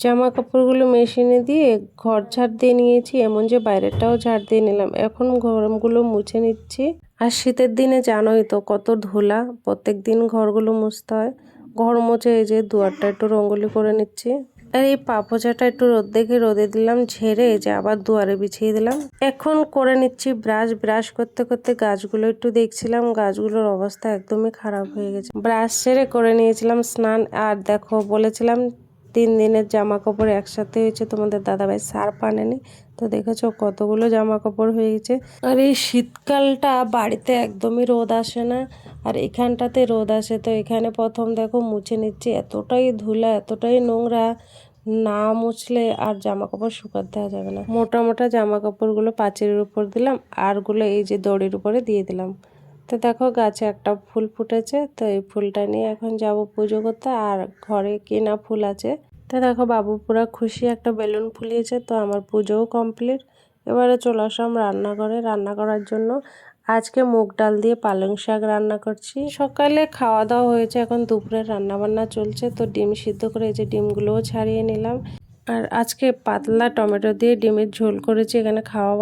জামা কাপড়গুলো মেশিনে দিয়ে ঘর ঝাড় দিয়ে নিয়েছি, এমন যে বাইরেটাও ঝাড় দিয়ে নিলাম। এখন গরমগুলো মুছে নিচ্ছি। আর শীতের দিনে জানোই তো কত ধুলা, প্রত্যেক দিন ঘরগুলো মুছতে হয়। ঘর মুছে এই যে দুয়ারটা একটু রঙ্গোলি করে নিচ্ছি। আর এই পা পোছাটা একটু রোদ দেখে রোদে দিলাম, ঝেড়ে এই যে আবার দুয়ারে বিছিয়ে দিলাম। এখন করে নিচ্ছি ব্রাশ করতে করতে গাছগুলো একটু দেখছিলাম, গাছগুলোর অবস্থা একদমই খারাপ হয়ে গেছে। ব্রাশ ছেড়ে করে নিয়েছিলাম স্নান। আর দেখো বলেছিলাম 3 দিনের জামা কাপড় একসাথে হয়েছে, তোমাদের দাদাভাই সার্ফ আনেনি, তো দেখেছো কতগুলো জামা কাপড় হয়ে গেছে। আর এই শীতকালটা বাড়িতে একদমই রোদ আসে না, আর এখানটাতে রোদ আসে। তো এখানে প্রথম দেখো মুছে নিচ্ছি, এতটাই ধুলা এতটাই নোংরা, না মুছলে আর জামা কাপড় শুকাতে দেওয়া যাবে না। মোটা মোটা জামা কাপড়গুলো পাঁচিলের উপর দিলাম, আরগুলো এই যে দড়ির উপরে দিয়ে দিলাম। তো দেখো গাছে একটা ফুল ফুটেছে, তো এই ফুলটা নিয়ে এখন যাব পুজো করতে। আর ঘরে কেনা ফুল আছে। তো দেখো বাবু পুরা খুশি, একটা বেলুন ফুলিয়েছে। তো আমার পুজোও কমপ্লিট। এবারে চলে আসলাম রান্নাঘরে। রান্না করার জন্য আজকে মুগ ডাল দিয়ে পালং শাক রান্না করছি। সকালে খাওয়া দাওয়া হয়েছে, এখন দুপুরে রান্না বান্না চলছে। তো ডিম সিদ্ধ করে এই যে ডিমগুলোও ছাড়িয়ে নিলাম। আর আজকে পাতলা টমেটো দিয়ে ডিমের ঝোল করেছি, এখানে খাওয়া